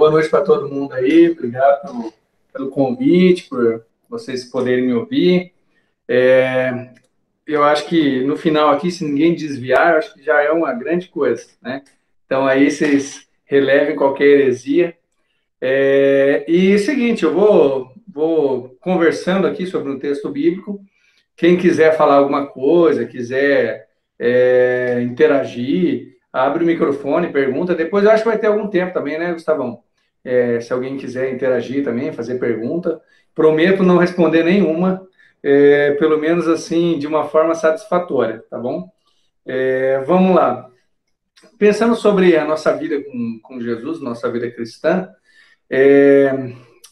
boa noite para todo mundo aí. Obrigado pelo convite, por vocês poderem me ouvir. Eu acho que no final aqui, se ninguém desviar, eu acho que já é uma grande coisa, né? Então aí vocês relevem qualquer heresia. E seguinte, eu vou conversando aqui sobre um texto bíblico. Quem quiser falar alguma coisa, quiser interagir, abre o microfone, pergunta. Depois eu acho que vai ter algum tempo também, né, Gustavão? Se alguém quiser interagir também, fazer pergunta. Prometo não responder nenhuma, pelo menos assim, de uma forma satisfatória, tá bom? Vamos lá. Pensando sobre a nossa vida com Jesus, nossa vida cristã,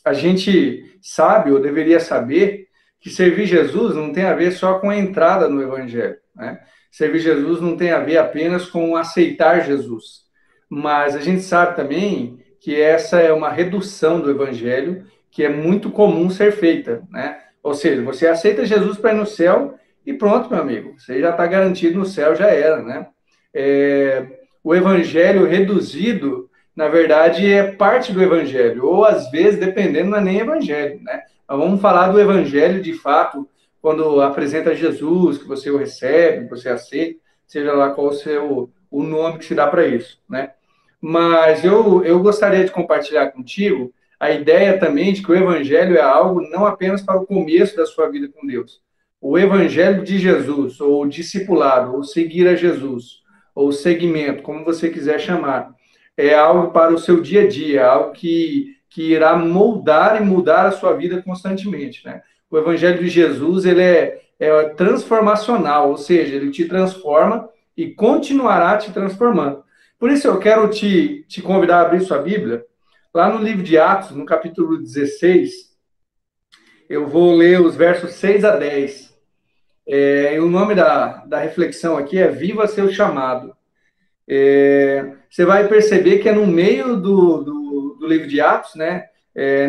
a gente sabe, ou deveria saber, que servir Jesus não tem a ver só com a entrada no Evangelho, né? Servir Jesus não tem a ver apenas com aceitar Jesus, mas a gente sabe também que essa é uma redução do Evangelho que é muito comum ser feita, né? Ou seja, você aceita Jesus para ir no céu e pronto, meu amigo, você já está garantido no céu, já era, né? O Evangelho reduzido, na verdade, é parte do Evangelho, ou às vezes, dependendo, não é nem Evangelho, né? Mas vamos falar do Evangelho de fato, quando apresenta Jesus, que você o recebe, que você aceita, seja lá qual o nome que se dá para isso, né? Mas eu gostaria de compartilhar contigo a ideia também de que o Evangelho é algo não apenas para o começo da sua vida com Deus. O Evangelho de Jesus, ou o discipulado, ou seguir a Jesus, ou segmento, como você quiser chamar, é algo para o seu dia a dia, algo que irá moldar e mudar a sua vida constantemente, né? O Evangelho de Jesus, ele é transformacional, ou seja, ele te transforma e continuará te transformando. Por isso eu quero te convidar a abrir sua Bíblia, lá no livro de Atos, no capítulo 16, eu vou ler os versos 6 a 10. E o nome da reflexão aqui é Viva Seu Chamado. Você vai perceber que é no meio do livro de Atos, né?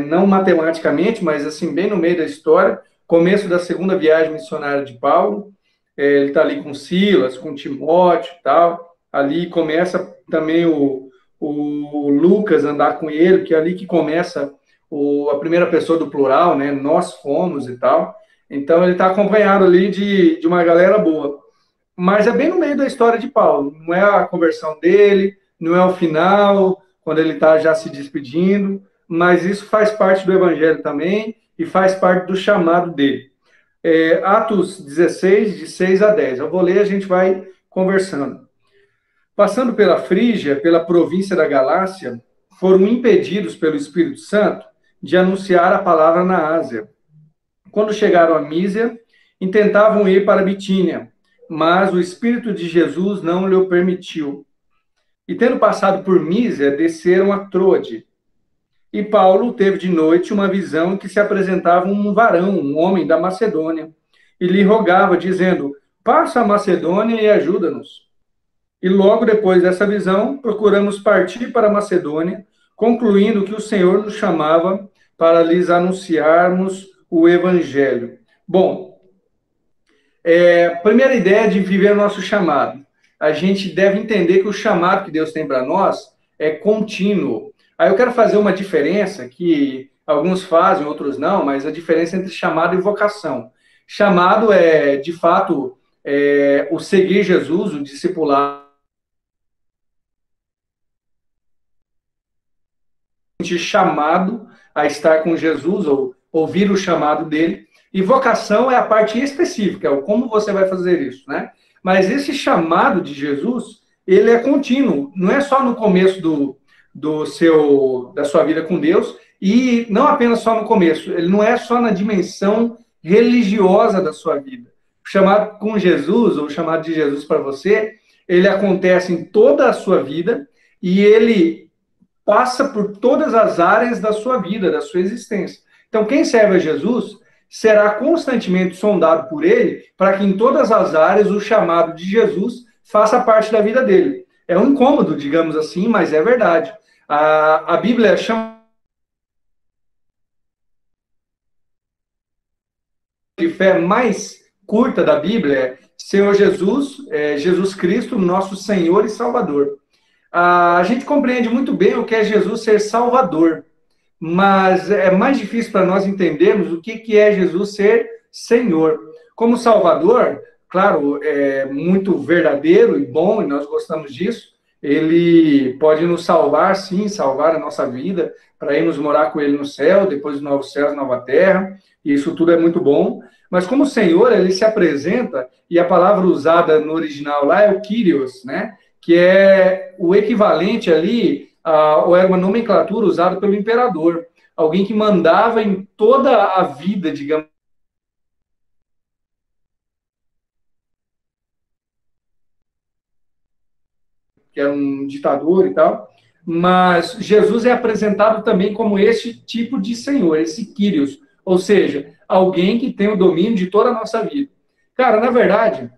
Não matematicamente, mas assim, bem no meio da história, começo da segunda viagem missionária de Paulo. Ele está ali com Silas, com Timóteo e tal. Ali começa também o Lucas andar com ele, que é ali que começa a primeira pessoa do plural, né? Nós fomos e tal. Então ele está acompanhado ali de uma galera boa. Mas é bem no meio da história de Paulo. Não é a conversão dele, não é o final, quando ele está já se despedindo, mas isso faz parte do evangelho também e faz parte do chamado dele. Atos 16, de 6 a 10. Eu vou ler, a gente vai conversando. Passando pela Frígia, pela província da Galácia, foram impedidos pelo Espírito Santo de anunciar a palavra na Ásia. Quando chegaram a Mísia, intentavam ir para Bitínia, mas o Espírito de Jesus não lhe o permitiu. E tendo passado por Mísia, desceram a Troade. E Paulo teve de noite uma visão em que se apresentava um varão, um homem da Macedônia, e lhe rogava, dizendo: passa a Macedônia e ajuda-nos. E logo depois dessa visão, procuramos partir para a Macedônia, concluindo que o Senhor nos chamava para lhes anunciarmos o Evangelho. Bom, primeira ideia de viver o nosso chamado. A gente deve entender que o chamado que Deus tem para nós é contínuo. Aí eu quero fazer uma diferença que alguns fazem, outros não, mas a diferença entre chamado e vocação. Chamado é, de fato, o seguir Jesus, o discipulado, chamado a estar com Jesus, ou ouvir o chamado dele. E vocação é a parte específica, é o como você vai fazer isso, né? Mas esse chamado de Jesus, ele é contínuo, não é só no começo da sua vida com Deus, e não apenas só no começo, ele não é só na dimensão religiosa da sua vida. O chamado com Jesus, ou o chamado de Jesus para você, ele acontece em toda a sua vida, e ele passa por todas as áreas da sua vida, da sua existência. Então, quem serve a Jesus será constantemente sondado por ele, para que em todas as áreas o chamado de Jesus faça parte da vida dele. É um incômodo, digamos assim, mas é verdade. A Bíblia chama de fé mais curta da Bíblia é Senhor Jesus, Jesus Cristo, nosso Senhor e Salvador. a gente compreende muito bem o que é Jesus ser Salvador, mas é mais difícil para nós entendermos o que é Jesus ser Senhor. Como Salvador, claro, é muito verdadeiro e bom, e nós gostamos disso. Ele pode nos salvar, sim, salvar a nossa vida, para irmos morar com Ele no céu, depois dos novos céus e nova terra, e isso tudo é muito bom. Mas como Senhor, Ele se apresenta, e a palavra usada no original lá é o Kyrios, né? Que é o equivalente ali, ou era uma nomenclatura usada pelo imperador, alguém que mandava em toda a vida, digamos, que era um ditador e tal, mas Jesus é apresentado também como esse tipo de Senhor, esse Kyrios, ou seja, alguém que tem o domínio de toda a nossa vida. Cara, na verdade,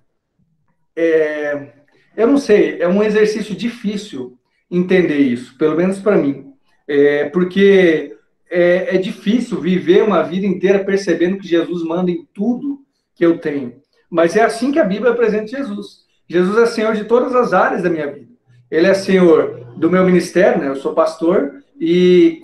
eu não sei, é um exercício difícil entender isso, pelo menos para mim, porque é difícil viver uma vida inteira percebendo que Jesus manda em tudo que eu tenho, mas é assim que a Bíblia apresenta Jesus. Jesus é Senhor de todas as áreas da minha vida. Ele é Senhor do meu ministério, né? Eu sou pastor, e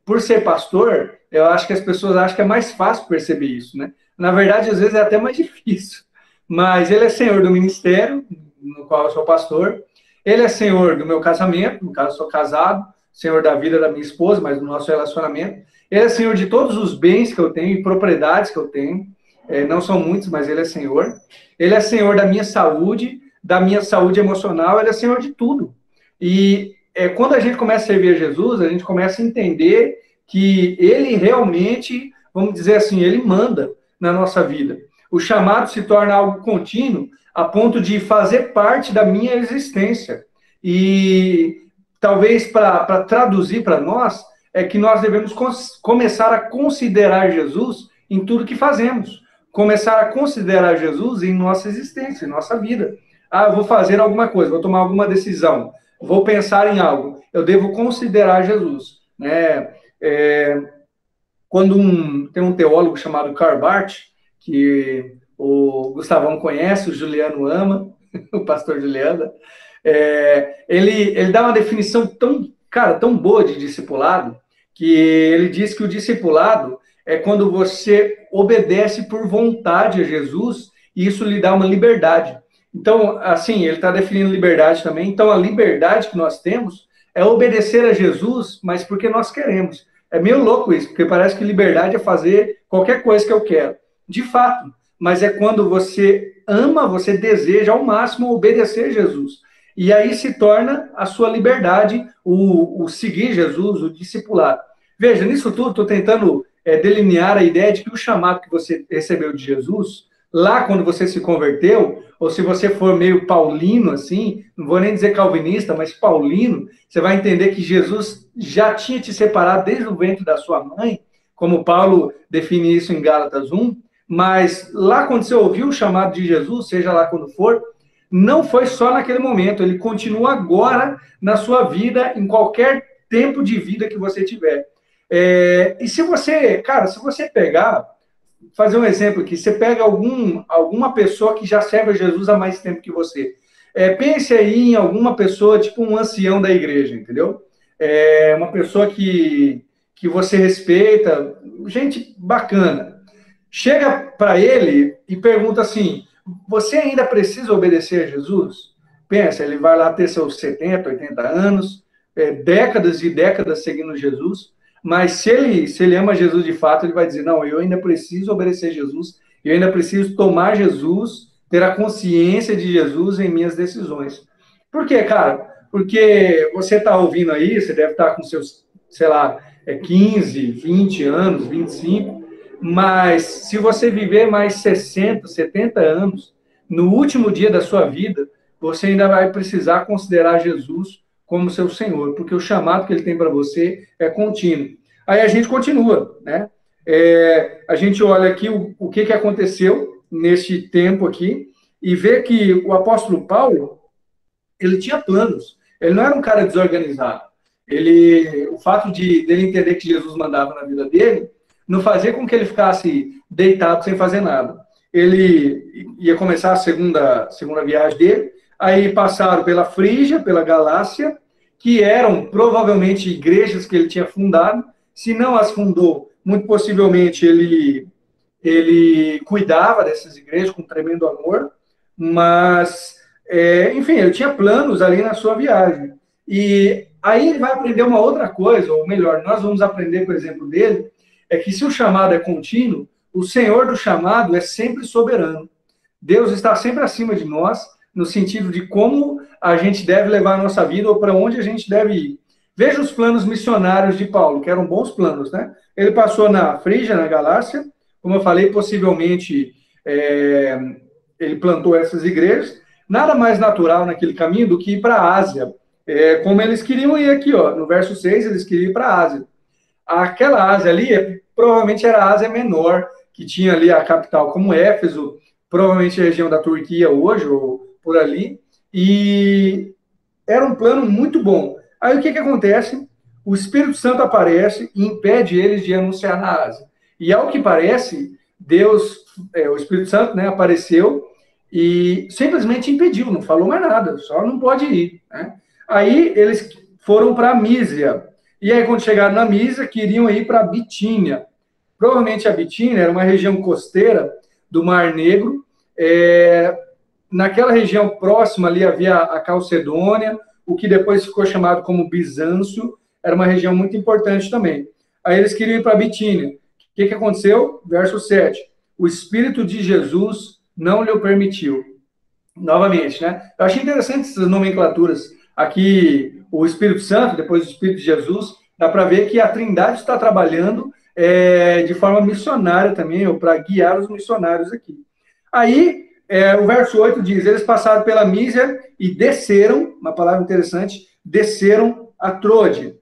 por ser pastor, eu acho que as pessoas acham que é mais fácil perceber isso, né? Na verdade, às vezes é até mais difícil. Mas ele é Senhor do ministério, no qual eu sou pastor. Ele é Senhor do meu casamento, no caso eu sou casado, Senhor da vida da minha esposa, mas do nosso relacionamento. Ele é Senhor de todos os bens que eu tenho e propriedades que eu tenho. Não são muitos, mas ele é Senhor. Ele é Senhor da minha saúde emocional, ele é Senhor de tudo. E quando a gente começa a servir a Jesus, a gente começa a entender que ele realmente, vamos dizer assim, ele manda na nossa vida. O chamado se torna algo contínuo a ponto de fazer parte da minha existência. E talvez para traduzir para nós, é que nós devemos começar a considerar Jesus em tudo que fazemos. Começar a considerar Jesus em nossa existência, em nossa vida. Eu vou fazer alguma coisa, vou tomar alguma decisão, vou pensar em algo. Eu devo considerar Jesus. Né? Tem um teólogo chamado Karl Barth, que o Gustavão conhece, o Juliano ama, o pastor Juliano, ele dá uma definição tão boa de discipulado, que ele diz que o discipulado é quando você obedece por vontade a Jesus, e isso lhe dá uma liberdade. Então, assim, ele está definindo liberdade também. Então, a liberdade que nós temos é obedecer a Jesus, mas porque nós queremos. É meio louco isso, porque parece que liberdade é fazer qualquer coisa que eu quero. De fato, mas é quando você ama, você deseja ao máximo obedecer a Jesus. E aí se torna a sua liberdade o seguir Jesus, o discipulado. Veja, nisso tudo, estou tentando delinear a ideia de que o chamado que você recebeu de Jesus, lá quando você se converteu, ou se você for meio paulino, assim, não vou nem dizer calvinista, mas paulino, você vai entender que Jesus já tinha te separado desde o ventre da sua mãe, como Paulo define isso em Gálatas 1, mas lá quando você ouviu o chamado de Jesus, seja lá quando for, não foi só naquele momento, ele continua agora na sua vida, em qualquer tempo de vida que você tiver. E se você pegar, fazer um exemplo aqui, você pega alguma pessoa que já serve a Jesus há mais tempo que você. Pense aí em alguma pessoa, tipo um ancião da igreja, entendeu? Uma pessoa que você respeita, gente bacana. Chega para ele e pergunta assim, você ainda precisa obedecer a Jesus? Pensa, ele vai lá ter seus 70, 80 anos, décadas e décadas seguindo Jesus, mas se ele ama Jesus de fato, ele vai dizer, não, eu ainda preciso obedecer a Jesus, eu ainda preciso tomar Jesus, ter a consciência de Jesus em minhas decisões. Por quê, cara? Porque você está ouvindo aí, você deve estar com seus, sei lá, 15, 20 anos, 25, mas se você viver mais 60, 70 anos, no último dia da sua vida, você ainda vai precisar considerar Jesus como seu Senhor, porque o chamado que ele tem para você é contínuo. Aí a gente continua, né? A gente olha aqui o que aconteceu neste tempo aqui e vê que o apóstolo Paulo, ele tinha planos. Ele não era um cara desorganizado. O fato dele entender que Jesus mandava na vida dele, não fazia com que ele ficasse deitado sem fazer nada. Ele ia começar a segunda viagem dele, aí passaram pela Frígia, pela Galácia, que eram provavelmente igrejas que ele tinha fundado. Se não as fundou, muito possivelmente ele cuidava dessas igrejas com tremendo amor, mas, enfim, ele tinha planos ali na sua viagem. E aí ele vai aprender uma outra coisa, ou melhor, nós vamos aprender com o exemplo dele, é que se o chamado é contínuo, o Senhor do chamado é sempre soberano. Deus está sempre acima de nós, no sentido de como a gente deve levar a nossa vida ou para onde a gente deve ir. Veja os planos missionários de Paulo, que eram bons planos, né? Ele passou na Frígia, na Galácia, como eu falei, possivelmente ele plantou essas igrejas. Nada mais natural naquele caminho do que ir para a Ásia. Como eles queriam ir aqui, ó, no verso 6, eles queriam ir para a Ásia. Aquela Ásia ali, provavelmente era a Ásia Menor, que tinha ali a capital como Éfeso, provavelmente a região da Turquia hoje, ou por ali, e era um plano muito bom. Aí o que acontece? O Espírito Santo aparece e impede eles de anunciar na Ásia. E ao que parece, Deus, o Espírito Santo, né, apareceu e simplesmente impediu, não falou mais nada, só não pode ir, né? Aí eles foram para Mísia. E aí, quando chegaram na Mísia, queriam ir para Bitínia. Provavelmente a Bitínia era uma região costeira do Mar Negro. Naquela região próxima ali havia a Calcedônia, o que depois ficou chamado como Bizâncio, era uma região muito importante também. Aí eles queriam ir para Bitínia. O que aconteceu? Verso 7. O Espírito de Jesus não lhe permitiu. Novamente, né? Eu achei interessante essas nomenclaturas. Aqui, o Espírito Santo, depois o Espírito de Jesus, dá para ver que a Trindade está trabalhando de forma missionária também, ou para guiar os missionários aqui. Aí, o verso 8 diz, eles passaram pela Mísia e desceram, uma palavra interessante, desceram a Trode.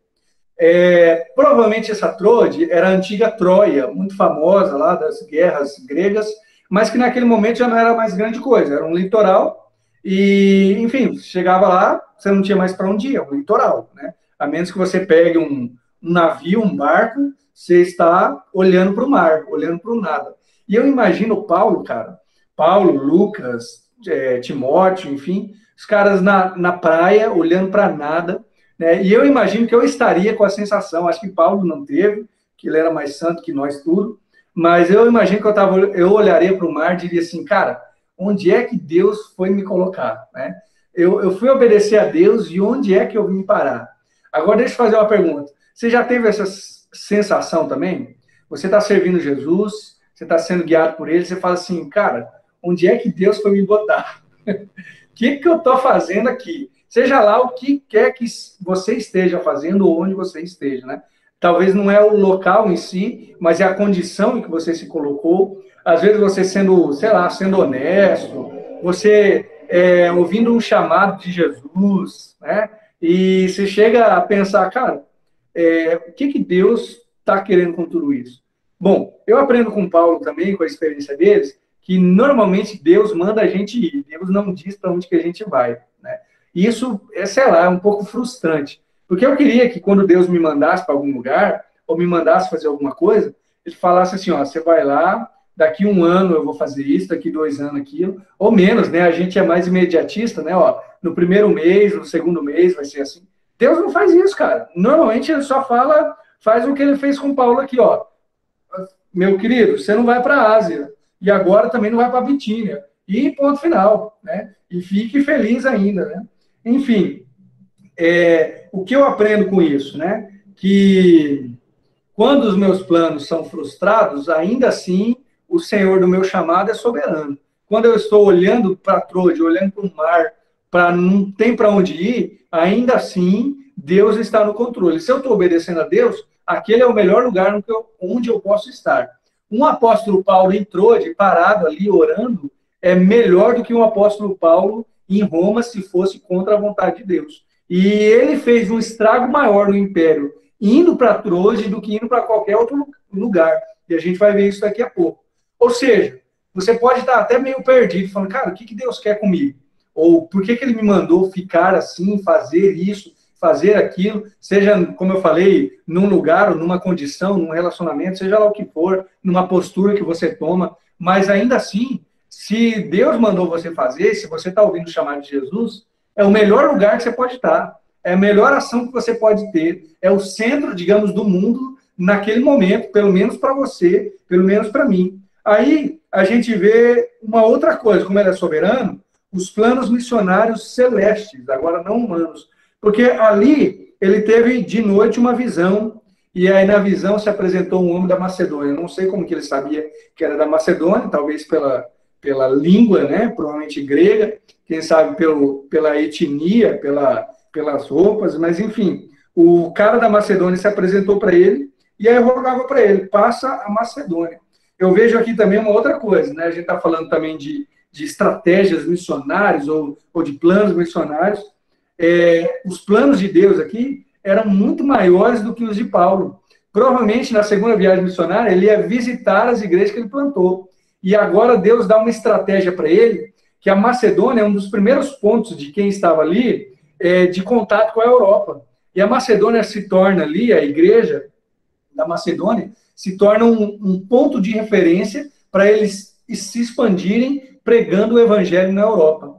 Provavelmente essa Trode era a antiga Troia, muito famosa lá das guerras gregas, mas que naquele momento já não era mais grande coisa, era um litoral, e, enfim, chegava lá, você não tinha mais para onde ir, é um litoral, né? A menos que você pegue um navio, um barco, você está olhando para o mar, olhando para o nada. E eu imagino Paulo, cara, Paulo, Lucas, Timóteo, enfim, os caras na praia, olhando para nada, né? E eu imagino que eu estaria com a sensação, acho que Paulo não teve, que ele era mais santo que nós tudo, mas eu imagino que eu olharia para o mar e diria assim, cara, onde é que Deus foi me colocar, né? Eu fui obedecer a Deus e onde é que eu vim parar? Agora, deixa eu fazer uma pergunta. Você já teve essa sensação também? Você está servindo Jesus, você está sendo guiado por ele, você fala assim, cara, onde é que Deus foi me botar? O que eu estou fazendo aqui? Seja lá o que quer que você esteja fazendo ou onde você esteja, né? Talvez não é o local em si, mas é a condição em que você se colocou. Às vezes você sendo, sei lá, sendo honesto, você ouvindo um chamado de Jesus, né? E você chega a pensar, cara, o que Deus está querendo com tudo isso? Bom, eu aprendo com Paulo também, com a experiência deles, que normalmente Deus manda a gente ir, Deus não diz para onde que a gente vai, né? E isso, sei lá, é um pouco frustrante, porque eu queria que quando Deus me mandasse para algum lugar, ou me mandasse fazer alguma coisa, ele falasse assim, ó, você vai lá, daqui 1 ano eu vou fazer isso, daqui 2 anos aquilo, ou menos, né? A gente é mais imediatista, né? Ó, no primeiro mês, no segundo mês vai ser assim. Deus não faz isso, cara. Normalmente ele só faz o que ele fez com Paulo aqui, ó. Meu querido, você não vai para a Ásia, e agora também não vai para a Bitínia. E ponto final, né? E fique feliz ainda, né? Enfim, o que eu aprendo com isso, né? Que quando os meus planos são frustrados, ainda assim, o Senhor do meu chamado é soberano. Quando eu estou olhando para Trode, olhando para o mar, não tem para onde ir, ainda assim, Deus está no controle. Se eu estou obedecendo a Deus, aquele é o melhor lugar onde eu posso estar. Um apóstolo Paulo em Trode, parado ali, orando, é melhor do que um apóstolo Paulo em Roma, se fosse contra a vontade de Deus. E ele fez um estrago maior no império, indo para Trode do que indo para qualquer outro lugar. E a gente vai ver isso daqui a pouco. Ou seja, você pode estar até meio perdido, falando, cara, o que Deus quer comigo? Ou por que ele me mandou ficar assim, fazer isso, fazer aquilo, seja, como eu falei, num lugar, ou numa condição, num relacionamento, seja lá o que for, numa postura que você toma, mas ainda assim, Se Deus mandou você fazer, se você está ouvindo o chamado de Jesus, é o melhor lugar que você pode estar. É a melhor ação que você pode ter. É o centro, digamos, do mundo naquele momento, pelo menos para você, pelo menos para mim. Aí a gente vê uma outra coisa, como ele é soberano, os planos missionários celestes, agora não humanos. Porque ali ele teve de noite uma visão, e aí na visão se apresentou um homem da Macedônia. Eu não sei como que ele sabia que era da Macedônia, talvez pela língua, né? Provavelmente grega, quem sabe pela etnia, pelas roupas, mas enfim, o cara da Macedônia se apresentou para ele e aí rogava para ele, passa a Macedônia. Eu vejo aqui também uma outra coisa, né? A gente está falando também de estratégias missionárias ou de planos missionários. Os planos de Deus aqui eram muito maiores do que os de Paulo. Provavelmente, na segunda viagem missionária, ele ia visitar as igrejas que ele plantou. E agora Deus dá uma estratégia para ele, que a Macedônia é um dos primeiros pontos de quem estava ali, de contato com a Europa. E a Macedônia se torna ali, a igreja da Macedônia, se torna um ponto de referência para eles se expandirem pregando o evangelho na Europa.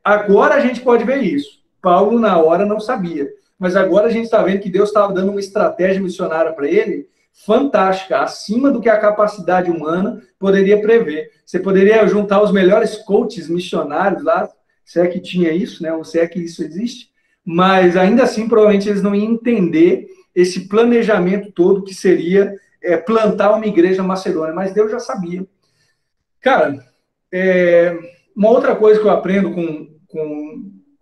Agora a gente pode ver isso. Paulo, na hora, não sabia. Mas agora a gente está vendo que Deus estava dando uma estratégia missionária para ele fantástica, acima do que a capacidade humana poderia prever. Você poderia juntar os melhores coaches missionários lá, se é que tinha isso, né? Ou se é que isso existe, mas ainda assim, provavelmente, eles não iam entender esse planejamento todo que seria plantar uma igreja macedônia, mas Deus já sabia. Cara, uma outra coisa que eu aprendo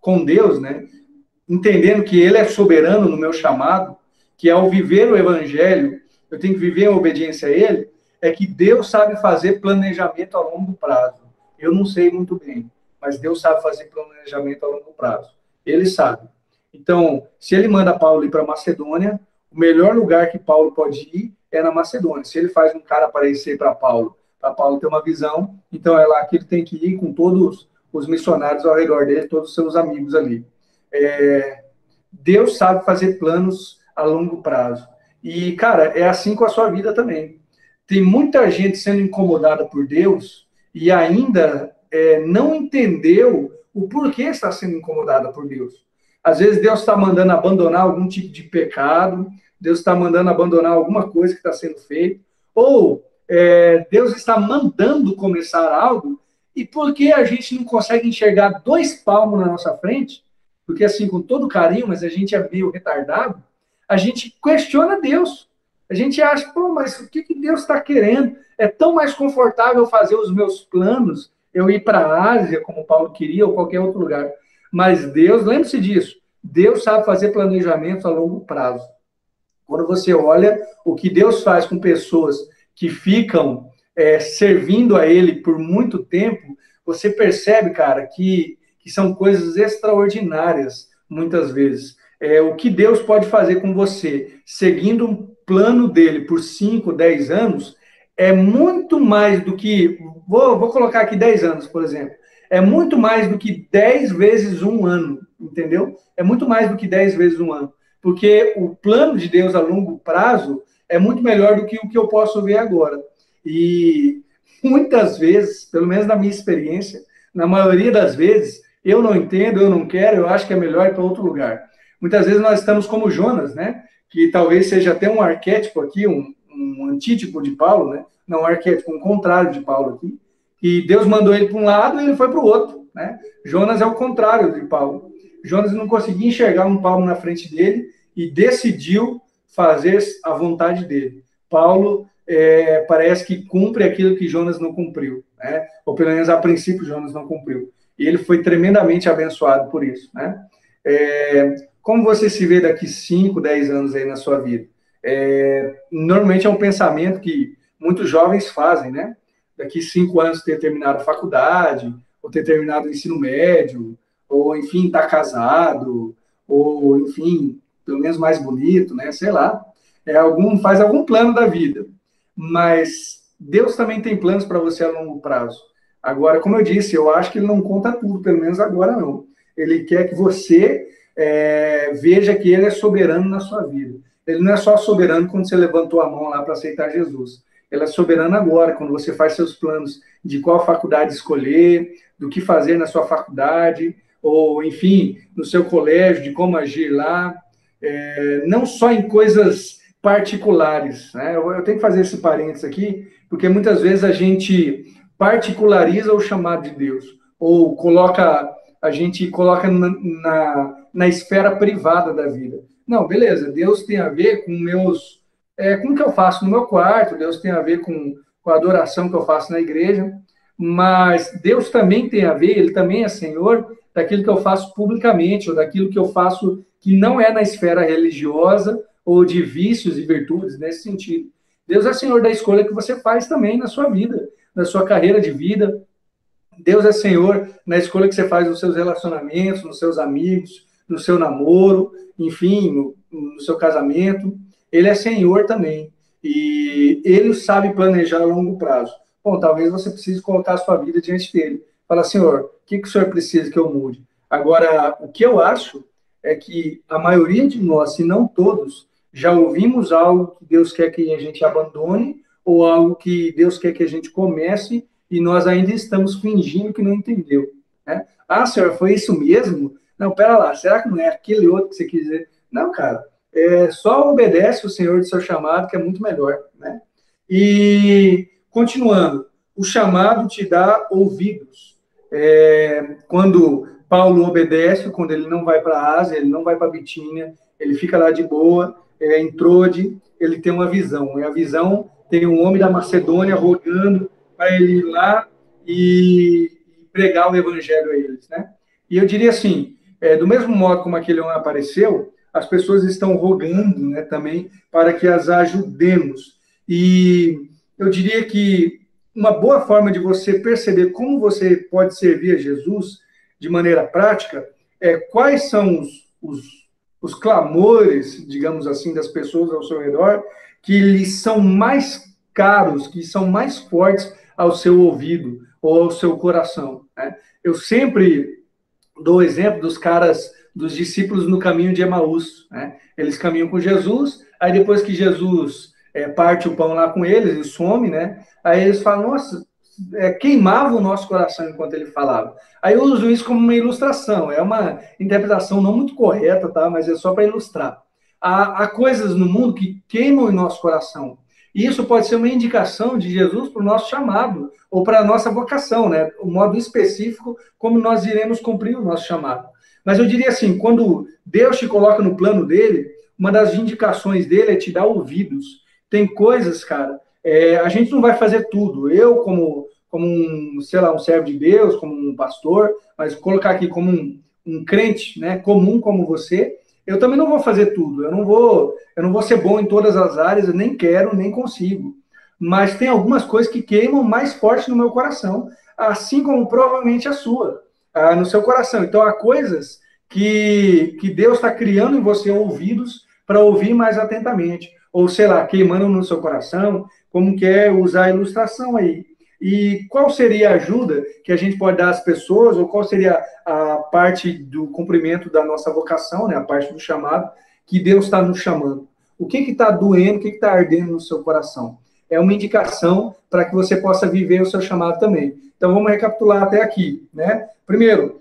com Deus, né? Entendendo que Ele é soberano no meu chamado, que ao viver o Evangelho, eu tenho que viver em obediência a Ele, é que Deus sabe fazer planejamento a longo prazo. Eu não sei muito bem, mas Deus sabe fazer planejamento a longo prazo. Ele sabe. Então, se Ele manda Paulo ir para Macedônia, o melhor lugar que Paulo pode ir é na Macedônia. Se Ele faz um cara aparecer para Paulo ter uma visão, então é lá que ele tem que ir com todos os missionários ao redor dele, todos os seus amigos ali. Deus sabe fazer planos a longo prazo. E, cara, é assim com a sua vida também. Tem muita gente sendo incomodada por Deus e ainda não entendeu o porquê está sendo incomodada por Deus. Às vezes Deus está mandando abandonar algum tipo de pecado, Deus está mandando abandonar alguma coisa que está sendo feita, ou Deus está mandando começar algo, e por que a gente não consegue enxergar 2 palmos na nossa frente, porque assim, com todo carinho, mas a gente é meio retardado, a gente questiona Deus. A gente acha, pô, mas o que Deus está querendo? É tão mais confortável fazer os meus planos, eu ir para a Ásia, como Paulo queria, ou qualquer outro lugar. Mas Deus, lembre-se disso, Deus sabe fazer planejamento a longo prazo. Quando você olha o que Deus faz com pessoas que ficam servindo a Ele por muito tempo, você percebe, cara, que são coisas extraordinárias, muitas vezes. O que Deus pode fazer com você, seguindo um plano dele por 5, 10 anos, é muito mais do que... Vou colocar aqui 10 anos, por exemplo. É muito mais do que 10 vezes um ano, entendeu? É muito mais do que 10 vezes um ano. Porque o plano de Deus a longo prazo é muito melhor do que o que eu posso ver agora. E muitas vezes, pelo menos na minha experiência, na maioria das vezes, eu não entendo, eu não quero, eu acho que é melhor ir para outro lugar. Muitas vezes nós estamos como Jonas, né? Que talvez seja até um arquétipo aqui, um antítipo de Paulo, né? Não um arquétipo, um contrário de Paulo aqui. E Deus mandou ele para um lado e ele foi para o outro, né? Jonas é o contrário de Paulo. Jonas não conseguia enxergar um palmo na frente dele e decidiu fazer a vontade dele. Paulo parece que cumpre aquilo que Jonas não cumpriu, né? Ou pelo menos a princípio Jonas não cumpriu. E ele foi tremendamente abençoado por isso, né? Como você se vê daqui 5, 10 anos aí na sua vida? Normalmente é um pensamento que muitos jovens fazem, né? Daqui 5 anos ter terminado a faculdade, ou ter terminado o ensino médio, ou, enfim, estar casado, ou, enfim, pelo menos mais bonito, né? Sei lá. Faz algum plano da vida. Mas Deus também tem planos para você a longo prazo. Agora, como eu disse, eu acho que ele não conta tudo, pelo menos agora não. Ele quer que você veja que ele é soberano na sua vida. Ele não é só soberano quando você levantou a mão lá para aceitar Jesus. ela é soberana agora, quando você faz seus planos de qual faculdade escolher, do que fazer na sua faculdade, ou, enfim, no seu colégio, de como agir lá, não só em coisas particulares, né? Eu tenho que fazer esse parênteses aqui, porque muitas vezes a gente particulariza o chamado de Deus, ou a gente coloca na esfera privada da vida. Não, beleza, Deus tem a ver com com o que eu faço no meu quarto, Deus tem a ver com a adoração que eu faço na igreja, mas Deus também tem a ver, Ele também é Senhor daquilo que eu faço publicamente, ou daquilo que eu faço que não é na esfera religiosa, ou de vícios e virtudes, nesse sentido. Deus é Senhor da escolha que você faz também na sua vida, na sua carreira de vida. Deus é Senhor na escolha que você faz nos seus relacionamentos, nos seus amigos, no seu namoro, enfim, no seu casamento. Ele é Senhor também. E Ele sabe planejar a longo prazo. Bom, talvez você precise colocar a sua vida diante dele. Fala, Senhor, o que o Senhor precisa que eu mude? Agora, o que eu acho é que a maioria de nós, se não todos, já ouvimos algo que Deus quer que a gente abandone, ou algo que Deus quer que a gente comece, e nós ainda estamos fingindo que não entendeu. Né? Ah, Senhor, foi isso mesmo? Não, pera lá, será que não é aquele outro que você quis dizer? Não, cara, só obedece o Senhor do seu chamado, que é muito melhor. Né? E, continuando, o chamado te dá ouvidos. Quando Paulo obedece, quando ele não vai para a Ásia, ele não vai para a Bitínia, ele fica lá de boa, em Trode, ele tem uma visão. E a visão tem um homem da Macedônia rogando para ele ir lá e pregar o evangelho a eles. Né? E eu diria assim, do mesmo modo como aquele homem apareceu, as pessoas estão rogando, né, também para que as ajudemos. E eu diria que uma boa forma de você perceber como você pode servir a Jesus de maneira prática é quais são os clamores, digamos assim, das pessoas ao seu redor, que lhes são mais caros, que são mais fortes ao seu ouvido ou ao seu coração. Né? Eu sempre dou o exemplo dos discípulos no caminho de Emaús. Né? Eles caminham com Jesus, aí depois que Jesus parte o pão lá com eles e some, né? Aí eles falam, nossa, queimava o nosso coração enquanto ele falava. Aí eu uso isso como uma ilustração, é uma interpretação não muito correta, tá? Mas é só para ilustrar. Há coisas no mundo que queimam o nosso coração. E isso pode ser uma indicação de Jesus para o nosso chamado, ou para a nossa vocação, né? O modo específico como nós iremos cumprir o nosso chamado. Mas eu diria assim, quando Deus te coloca no plano dele, uma das indicações dele é te dar ouvidos. Tem coisas, cara, a gente não vai fazer tudo. Eu, como sei lá, um servo de Deus, como um pastor, mas colocar aqui como um crente, né, comum como você, eu também não vou fazer tudo. Eu não vou ser bom em todas as áreas, eu nem quero, nem consigo. Mas tem algumas coisas que queimam mais forte no meu coração, assim como provavelmente a sua, no seu coração. Então, há coisas que Deus está criando em você ouvidos para ouvir mais atentamente. Ou, sei lá, queimando no seu coração, como quer usar a ilustração aí. E qual seria a ajuda que a gente pode dar às pessoas, ou qual seria a parte do cumprimento da nossa vocação, né, a parte do chamado, que Deus está nos chamando? O que está doendo, o que está ardendo no seu coração? É uma indicação para que você possa viver o seu chamado também. Então, vamos recapitular até aqui. Né? Primeiro,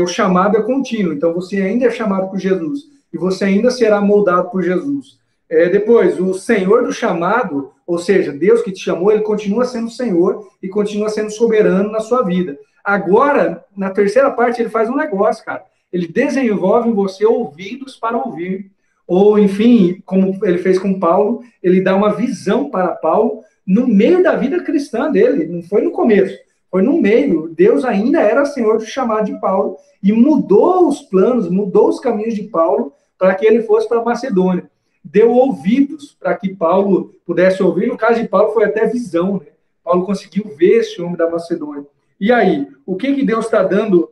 o chamado é contínuo, então você ainda é chamado por Jesus, e você ainda será moldado por Jesus. Depois, o Senhor do chamado, ou seja, Deus que te chamou, ele continua sendo Senhor e continua sendo soberano na sua vida. Agora, na terceira parte, ele faz um negócio, cara. Ele desenvolve em você ouvidos para ouvir. Ou, enfim, como ele fez com Paulo, ele dá uma visão para Paulo no meio da vida cristã dele. Não foi no começo, foi no meio. Deus ainda era Senhor do chamado de Paulo e mudou os planos, mudou os caminhos de Paulo para que ele fosse para a Macedônia. Deu ouvidos para que Paulo pudesse ouvir. No caso de Paulo, foi até visão. Né? Paulo conseguiu ver esse homem da Macedônia. E aí, o que Deus está dando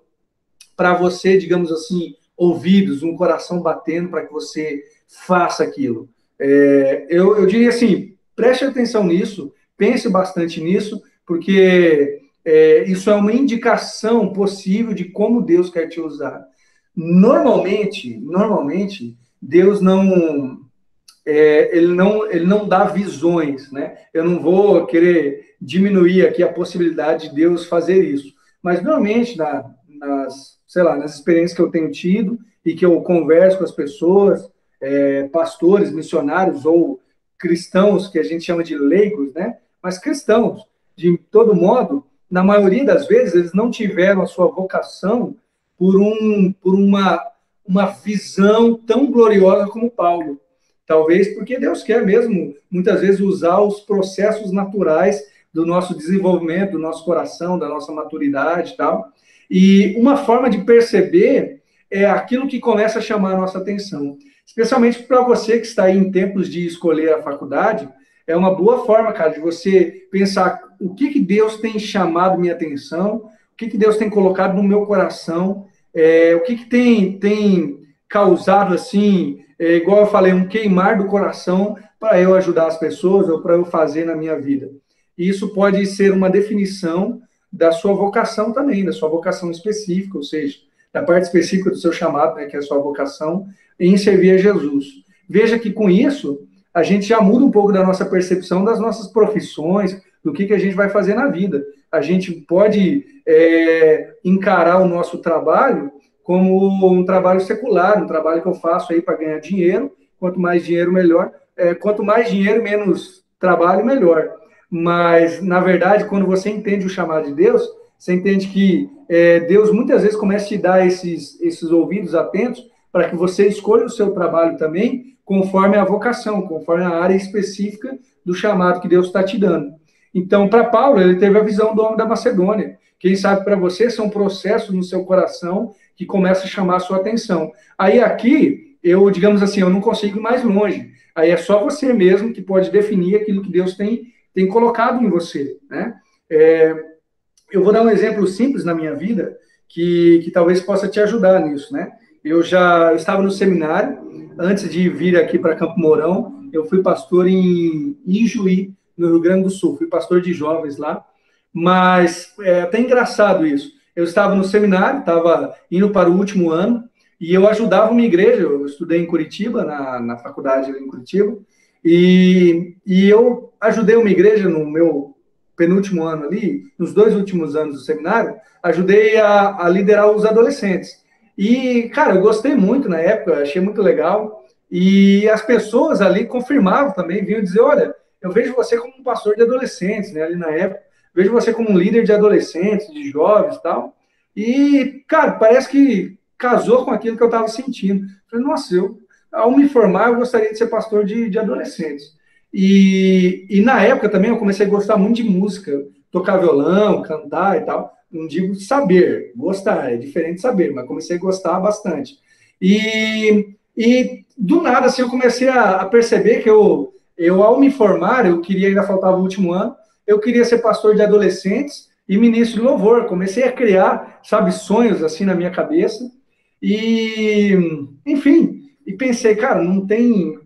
para você, digamos assim, ouvidos, um coração batendo para que você faça aquilo? Eu diria assim, preste atenção nisso, pense bastante nisso, porque isso é uma indicação possível de como Deus quer te usar. Normalmente, Deus não ele não dá visões, né? Eu não vou querer diminuir aqui a possibilidade de Deus fazer isso, mas normalmente sei lá, nas experiências que eu tenho tido e que eu converso com as pessoas, pastores, missionários ou cristãos, que a gente chama de leigos, né? Mas cristãos, de todo modo, na maioria das vezes, eles não tiveram a sua vocação por uma visão tão gloriosa como Paulo. Talvez porque Deus quer mesmo, muitas vezes, usar os processos naturais do nosso desenvolvimento, do nosso coração, da nossa maturidade e tal. E uma forma de perceber é aquilo que começa a chamar a nossa atenção. Especialmente para você que está aí em tempos de escolher a faculdade, é uma boa forma, cara, de você pensar o que Deus tem chamado minha atenção, o que Deus tem colocado no meu coração, o que tem causado, assim, igual eu falei, um queimar do coração para eu ajudar as pessoas ou para eu fazer na minha vida. E isso pode ser uma definição da sua vocação também, da sua vocação específica, ou seja, da parte específica do seu chamado, né, que é a sua vocação, em servir a Jesus. Veja que com isso, a gente já muda um pouco da nossa percepção das nossas profissões, do que a gente vai fazer na vida. A gente pode encarar o nosso trabalho como um trabalho secular, um trabalho que eu faço aí para ganhar dinheiro, quanto mais dinheiro, melhor, quanto mais dinheiro, menos trabalho, melhor. Mas, na verdade, quando você entende o chamado de Deus, você entende que Deus muitas vezes começa a te dar esses ouvidos atentos para que você escolha o seu trabalho também conforme a vocação, conforme a área específica do chamado que Deus está te dando. Então, para Paulo, ele teve a visão do homem da Macedônia. Quem sabe para você são processos no seu coração que começam a chamar a sua atenção. Aí aqui, digamos assim, eu não consigo ir mais longe. Aí é só você mesmo que pode definir aquilo que Deus tem colocado em você, né? Eu vou dar um exemplo simples na minha vida que talvez possa te ajudar nisso, né? Eu estava no seminário, antes de vir aqui para Campo Mourão, eu fui pastor em Ijuí, no Rio Grande do Sul, fui pastor de jovens lá, mas é até engraçado isso. Eu estava no seminário, estava indo para o último ano, e eu ajudava uma igreja, eu estudei em Curitiba, na faculdade em Curitiba, e eu ajudei uma igreja no meu penúltimo ano ali, nos 2 últimos anos do seminário, ajudei a liderar os adolescentes. E, cara, eu gostei muito na época, achei muito legal, e as pessoas ali confirmavam também, vinham dizer, olha, eu vejo você como um pastor de adolescentes, né, ali na época, vejo você como um líder de adolescentes, de jovens e tal, e, cara, parece que casou com aquilo que eu estava sentindo. Eu falei, nossa, ao me formar, eu gostaria de ser pastor de adolescentes. E na época também eu comecei a gostar muito de música, tocar violão, cantar e tal. Não digo saber, gostar, é diferente de saber, mas comecei a gostar bastante. E do nada, assim, eu comecei a perceber que ao me formar, eu queria, ainda faltava o último ano, eu queria ser pastor de adolescentes e ministro de louvor. Comecei a criar, sabe, sonhos assim na minha cabeça. E, enfim, e pensei, cara, não tem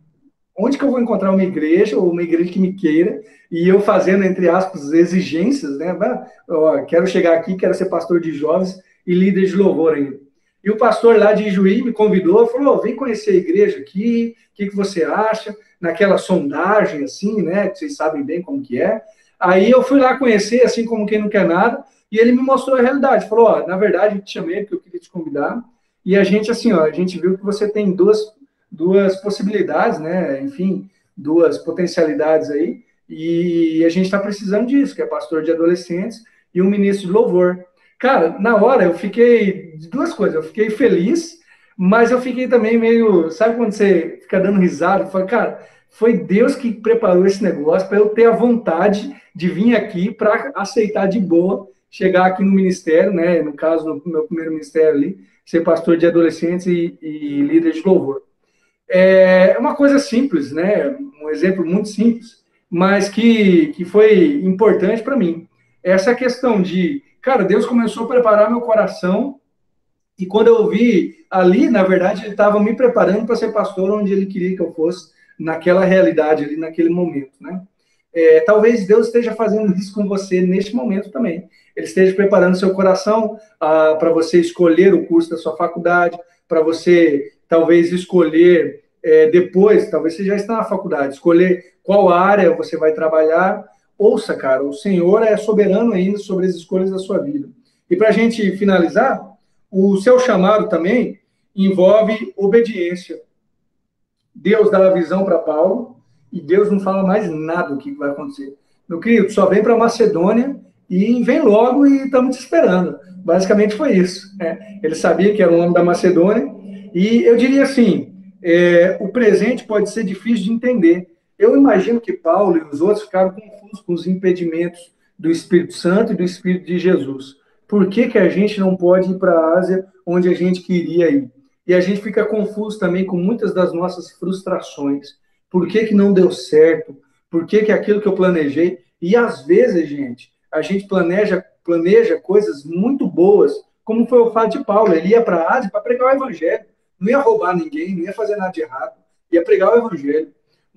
onde que eu vou encontrar uma igreja, ou uma igreja que me queira, e eu fazendo, entre aspas, exigências, né? Quero chegar aqui, quero ser pastor de jovens e líder de louvor ainda. E o pastor lá de Ijuí me convidou, falou, vem conhecer a igreja aqui, o que você acha? Naquela sondagem, assim, né? Que vocês sabem bem como que é. Aí eu fui lá conhecer, assim como quem não quer nada, e ele me mostrou a realidade. Falou, na verdade, eu te chamei porque eu queria te convidar, e a gente, assim, a gente viu que você tem duas possibilidades, né? Enfim, 2 potencialidades aí, e a gente está precisando disso, que é pastor de adolescentes e um ministro de louvor. Cara, na hora eu fiquei de 2 coisas, eu fiquei feliz, mas eu fiquei também meio, sabe quando você fica dando risada? Eu falei, cara, foi Deus que preparou esse negócio para eu ter a vontade de vir aqui para aceitar de boa, chegar aqui no ministério, né? No caso, no meu primeiro ministério ali, ser pastor de adolescentes e líder de louvor. É uma coisa simples, né? Um exemplo muito simples, mas que foi importante para mim. Essa questão de, cara, Deus começou a preparar meu coração, e quando eu vi ali, na verdade, ele estava me preparando para ser pastor onde ele queria que eu fosse, naquela realidade ali, naquele momento, né? Talvez Deus esteja fazendo isso com você neste momento também. Ele esteja preparando seu coração para você escolher o curso da sua faculdade, para você talvez escolher depois, talvez você já está na faculdade, escolher qual área você vai trabalhar. Ouça, cara, o Senhor é soberano ainda sobre as escolhas da sua vida. E para a gente finalizar, o seu chamado também envolve obediência. Deus dá a visão para Paulo e Deus não fala mais nada do que vai acontecer. Meu querido, só vem para Macedônia e vem logo e estamos te esperando. Basicamente foi isso. Né? Ele sabia que era um homem da Macedônia e eu diria assim, o presente pode ser difícil de entender. Eu imagino que Paulo e os outros ficaram confusos com os impedimentos do Espírito Santo e do Espírito de Jesus. Por que, que a gente não pode ir para a Ásia onde a gente queria ir? E a gente fica confuso também com muitas das nossas frustrações. Por que, que não deu certo? Por que, que aquilo que eu planejei? E às vezes, gente, a gente planeja coisas muito boas, como foi o fato de Paulo. Ele ia para a Ásia para pregar o evangelho. Não ia roubar ninguém, não ia fazer nada de errado. Ia pregar o evangelho.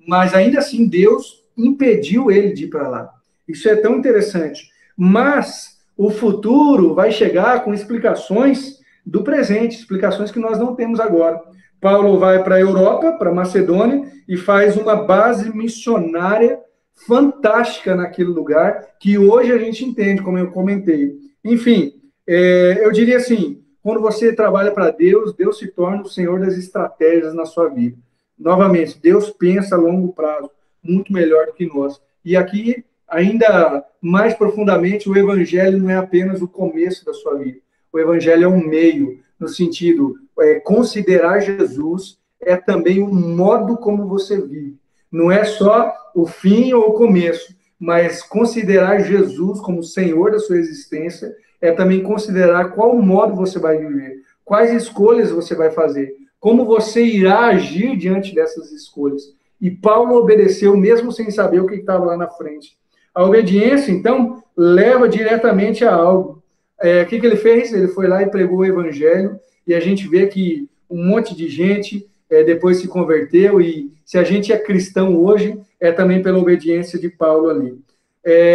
Mas ainda assim, Deus impediu ele de ir para lá. Isso é tão interessante. Mas o futuro vai chegar com explicações do presente, explicações que nós não temos agora. Paulo vai para a Europa, para a Macedônia, e faz uma base missionária fantástica naquele lugar, que hoje a gente entende, como eu comentei. Enfim, eu diria assim, quando você trabalha para Deus, Deus se torna o Senhor das estratégias na sua vida. Novamente, Deus pensa a longo prazo, muito melhor do que nós. E aqui, ainda mais profundamente, o Evangelho não é apenas o começo da sua vida. O Evangelho é um meio, no sentido, considerar Jesus é também o modo como você vive. Não é só o fim ou o começo, mas considerar Jesus como Senhor da sua existência é também considerar qual modo você vai viver, quais escolhas você vai fazer, como você irá agir diante dessas escolhas. E Paulo obedeceu mesmo sem saber o que estava lá na frente. A obediência, então, leva diretamente a algo. O que ele fez? Ele foi lá e pregou o evangelho, e a gente vê que um monte de gente depois se converteu, e se a gente é cristão hoje, é também pela obediência de Paulo ali.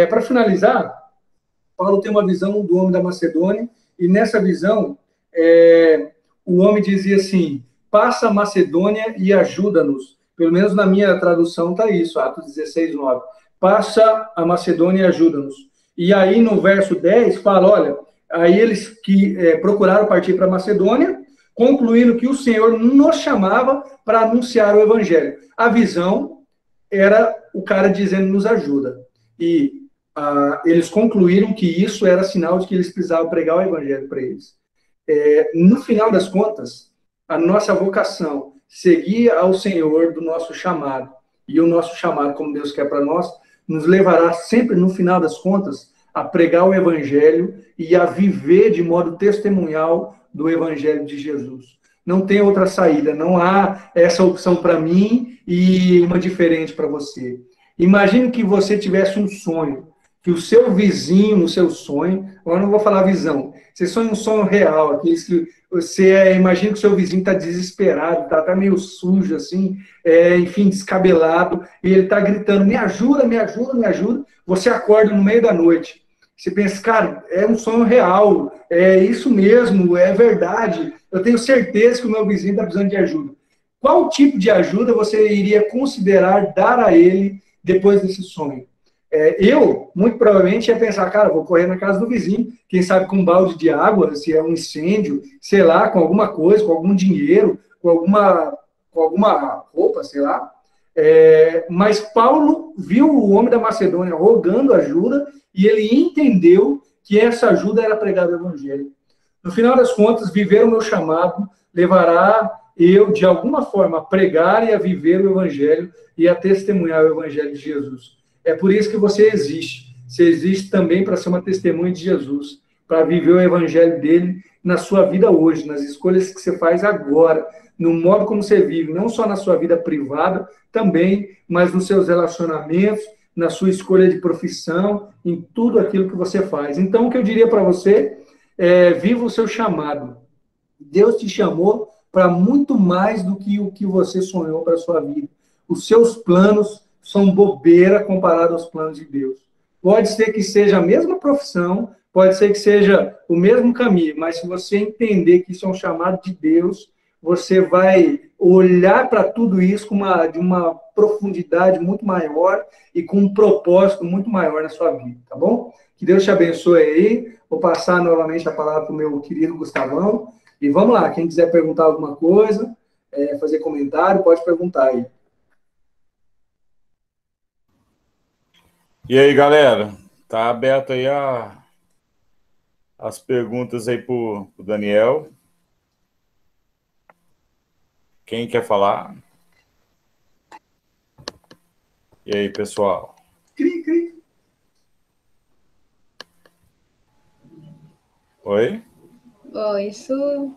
Para finalizar, Paulo tem uma visão do homem da Macedônia, e nessa visão, o homem dizia assim, passa a Macedônia e ajuda-nos. Pelo menos na minha tradução está isso, Atos 16, 9. Passa a Macedônia e ajuda-nos. E aí no verso 10 fala, olha, aí eles que procuraram partir para a Macedônia, concluindo que o Senhor nos chamava para anunciar o evangelho. A visão era o cara dizendo, nos ajuda. E eles concluíram que isso era sinal de que eles precisavam pregar o evangelho para eles. No final das contas, a nossa vocação, seguir ao Senhor do nosso chamado, e o nosso chamado, como Deus quer para nós, nos levará sempre, no final das contas, a pregar o evangelho e a viver de modo testemunhal do evangelho de Jesus. Não tem outra saída, não há essa opção para mim e uma diferente para você. Imagine que você tivesse um sonho, que o seu vizinho no seu sonho, agora não vou falar visão, você sonha um sonho real, aqueles que você imagina que o seu vizinho está desesperado, está até meio sujo, assim, enfim, descabelado, e ele está gritando, me ajuda, me ajuda, me ajuda. Você acorda no meio da noite. Você pensa, cara, é um sonho real, é isso mesmo, é verdade. Eu tenho certeza que o meu vizinho está precisando de ajuda. Qual tipo de ajuda você iria considerar dar a ele depois desse sonho? Eu, muito provavelmente, ia pensar, cara, vou correr na casa do vizinho, quem sabe com um balde de água, se é um incêndio, sei lá, com alguma coisa, com algum dinheiro, com alguma roupa, sei lá. Mas Paulo viu o homem da Macedônia rogando ajuda e ele entendeu que essa ajuda era pregar o evangelho. No final das contas, viver o meu chamado levará eu, de alguma forma, a pregar e a viver o evangelho e a testemunhar o evangelho de Jesus. É por isso que você existe. Você existe também para ser uma testemunha de Jesus, para viver o evangelho dele na sua vida hoje, nas escolhas que você faz agora, no modo como você vive, não só na sua vida privada, também, mas nos seus relacionamentos, na sua escolha de profissão, em tudo aquilo que você faz. Então, o que eu diria para você viva o seu chamado. Deus te chamou para muito mais do que o que você sonhou para a sua vida. Os seus planos são bobeira comparado aos planos de Deus. Pode ser que seja a mesma profissão, pode ser que seja o mesmo caminho, mas se você entender que isso é um chamado de Deus, você vai olhar para tudo isso de uma profundidade muito maior e com um propósito muito maior na sua vida, tá bom? Que Deus te abençoe aí. Vou passar novamente a palavra para o meu querido Gustavão. E vamos lá, quem quiser perguntar alguma coisa, fazer comentário, pode perguntar aí. E aí, galera? Tá aberto aí as perguntas aí pro Daniel. Quem quer falar? E aí, pessoal? Cri, cri. Oi? Bom, isso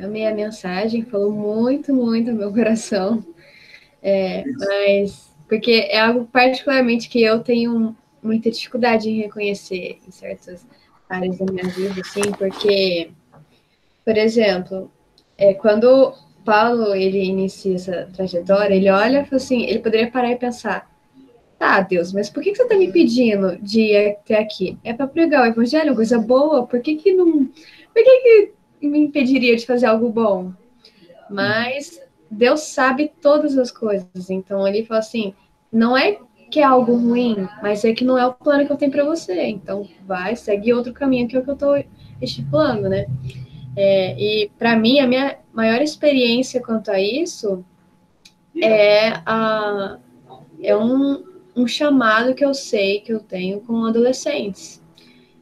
amei a mensagem, falou muito, muito no meu coração. Mas porque é algo particularmente que eu tenho muita dificuldade em reconhecer em certas áreas da minha vida, assim, porque, por exemplo, quando Paulo ele inicia essa trajetória, ele olha e fala assim, ele poderia parar e pensar, tá, Deus, mas por que você está me pedindo de ir até aqui? É para pregar o evangelho, coisa boa, por que não. Por que me impediria de fazer algo bom? Mas Deus sabe todas as coisas. Então ele fala assim: não é que é algo ruim, mas é que não é o plano que eu tenho para você. Então vai, segue outro caminho que é o que eu estou estipulando, né? E para mim, a minha maior experiência quanto a isso é um chamado que eu sei que eu tenho com adolescentes.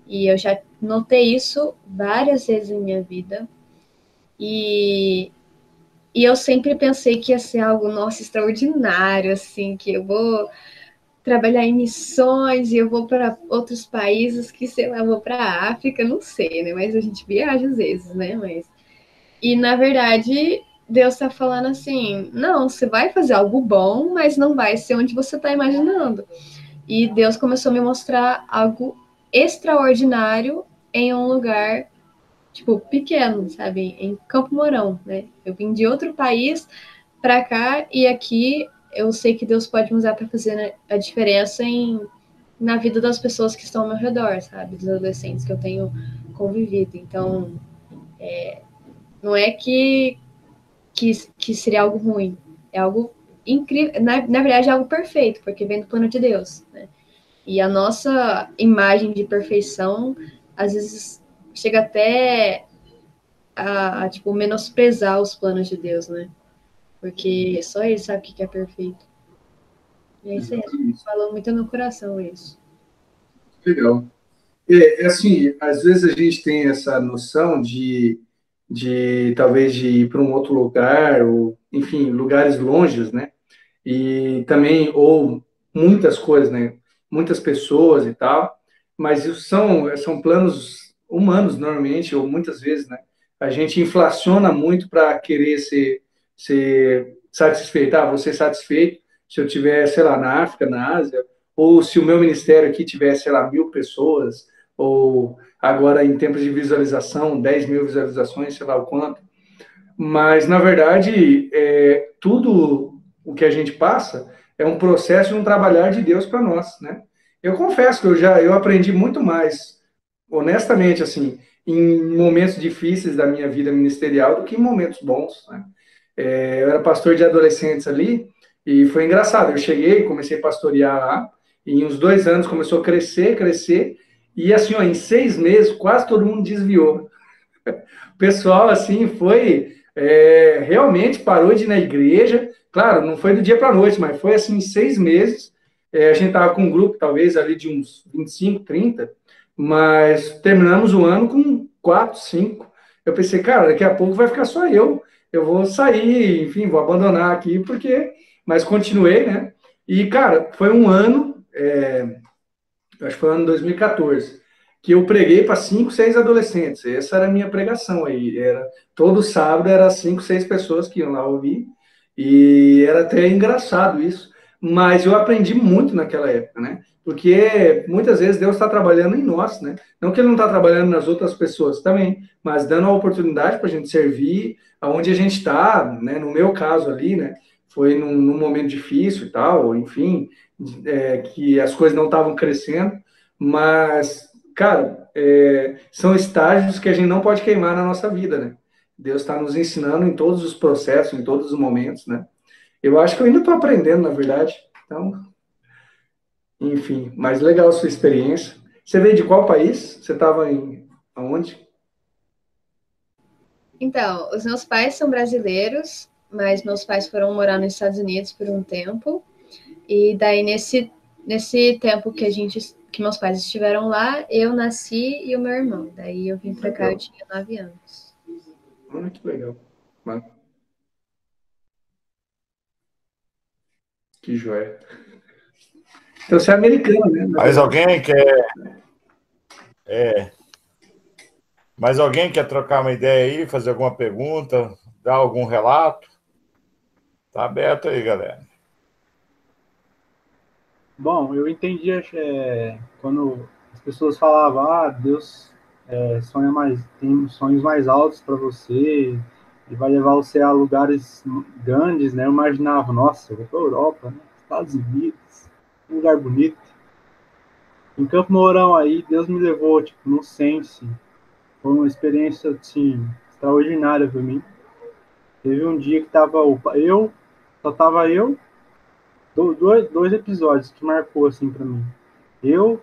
E eu já notei isso várias vezes em minha vida. E eu sempre pensei que ia ser algo, nossa, extraordinário, assim, que eu vou trabalhar em missões e eu vou para outros países, que sei lá, eu vou para a África, não sei, né? Mas a gente viaja às vezes, né? E na verdade, Deus está falando assim: não, você vai fazer algo bom, mas não vai ser onde você está imaginando. E Deus começou a me mostrar algo extraordinário em um lugar, tipo, pequeno, sabe? Em Campo Mourão, né? Eu vim de outro país para cá e aqui eu sei que Deus pode me usar para fazer a diferença na vida das pessoas que estão ao meu redor, sabe? Dos adolescentes que eu tenho convivido. Então, não é que seria algo ruim, é algo incrível. Na verdade, é algo perfeito, porque vem do plano de Deus, né? E a nossa imagem de perfeição, às vezes, chega até tipo, menosprezar os planos de Deus, né? Porque só ele sabe o que é perfeito. E é isso aí. Falou muito no coração isso. Legal. Assim, às vezes a gente tem essa noção de talvez de ir para um outro lugar, ou, enfim, lugares longes, né? E também, ou muitas coisas, né? Muitas pessoas e tal, mas isso são planos humanos, normalmente, ou muitas vezes, né? A gente inflaciona muito para querer ser satisfeito. Ah, vou ser satisfeito se eu tiver, sei lá, na África, na Ásia, ou se o meu ministério aqui tiver, sei lá, 1.000 pessoas, ou agora em tempos de visualização, 10.000 visualizações, sei lá o quanto. Mas, na verdade, tudo o que a gente passa é um processo e um trabalhar de Deus para nós, né? Eu confesso que eu aprendi muito mais, honestamente, assim, em momentos difíceis da minha vida ministerial do que em momentos bons, né? Eu era pastor de adolescentes ali e foi engraçado. Eu cheguei, comecei a pastorear lá e em uns 2 anos começou a crescer, crescer e assim, ó, em 6 meses quase todo mundo desviou. O pessoal, assim, realmente parou de ir na igreja. Claro, não foi do dia para a noite, mas foi assim, em 6 meses. A gente estava com um grupo, talvez, ali de uns 25, 30, mas terminamos o ano com 4, 5. Eu pensei, cara, daqui a pouco vai ficar só eu. Eu vou sair, enfim, vou abandonar aqui, porque. Mas continuei, né? E, cara, foi um ano, acho que foi o ano 2014, que eu preguei para 5, 6 adolescentes. Essa era a minha pregação aí. Todo sábado era 5, 6 pessoas que iam lá ouvir. E era até engraçado isso. Mas eu aprendi muito naquela época, né? Porque muitas vezes Deus está trabalhando em nós, né? Não que Ele não está trabalhando nas outras pessoas também, mas dando a oportunidade para a gente servir aonde a gente está, né? No meu caso ali, né? Foi num momento difícil e tal, enfim, que as coisas não estavam crescendo, mas, cara, são estágios que a gente não pode queimar na nossa vida, né? Deus está nos ensinando em todos os processos, em todos os momentos, né? Eu acho que eu ainda estou aprendendo, na verdade. Então, enfim, mas legal a sua experiência. Você veio de qual país? Você estava em aonde? Então, os meus pais são brasileiros, mas meus pais foram morar nos Estados Unidos por um tempo. E daí, nesse tempo que meus pais estiveram lá, eu nasci e o meu irmão. Daí eu vim para cá, eu Legal. tinha 9 anos. Que legal. Mas, que joia. Então, você é americano, né? Mas alguém quer. Mas alguém quer trocar uma ideia aí, fazer alguma pergunta, dar algum relato? Tá aberto aí, galera. Bom, eu entendi quando as pessoas falavam, Deus tem sonhos mais altos para você e vai levar você a lugares grandes, né? Eu imaginava, nossa, eu vou para a Europa, né? Estados Unidos, um lugar bonito. Em Campo Mourão aí, Deus me levou, tipo, no Sense. Foi uma experiência, assim, extraordinária para mim. Teve um dia que só tava eu, dois episódios que marcou, assim, para mim.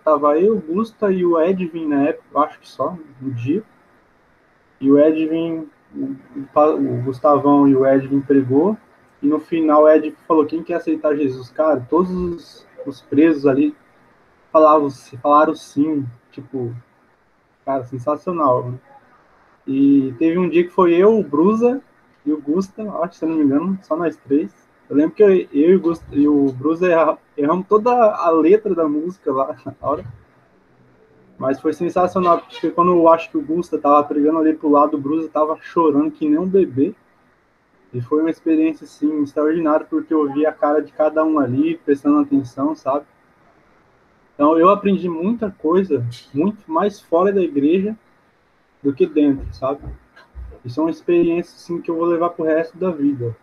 Tava eu, o Gusta e o Edvin na época, eu acho que só, no dia. E o Edvin, o Gustavão e o Edvin pregou. E no final o Edvin falou, quem quer aceitar Jesus? Cara, todos os presos ali falaram sim. Tipo, cara, sensacional. Né? E teve um dia que foi eu, o Brusa e o Gusta, acho que se eu não me engano, só nós três. Eu lembro que e o Brusa erramos toda a letra da música lá na hora. Mas foi sensacional, porque quando eu acho que o Gusta tava pregando ali pro lado, o Brusa tava chorando que nem um bebê. E foi uma experiência, assim, extraordinária, porque eu vi a cara de cada um ali, prestando atenção, sabe? Então, eu aprendi muita coisa, muito mais fora da igreja do que dentro, sabe? E são experiências, assim, que eu vou levar pro resto da vida.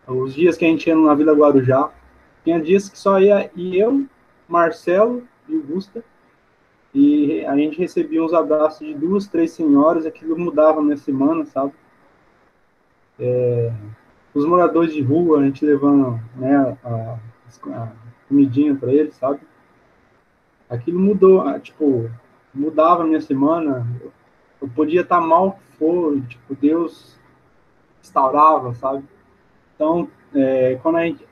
Os dias que a gente ia na Vila Guarujá, tinha dias que só ia eu, Marcelo e o Gusta, e a gente recebia uns abraços de 2, 3 senhoras, aquilo mudava na semana, sabe? Os moradores de rua, a gente levando, né, a comidinha para eles, sabe? Aquilo mudou, tipo, mudava a minha semana. Eu podia estar mal que for, tipo, Deus restaurava, sabe? Então, quando a gente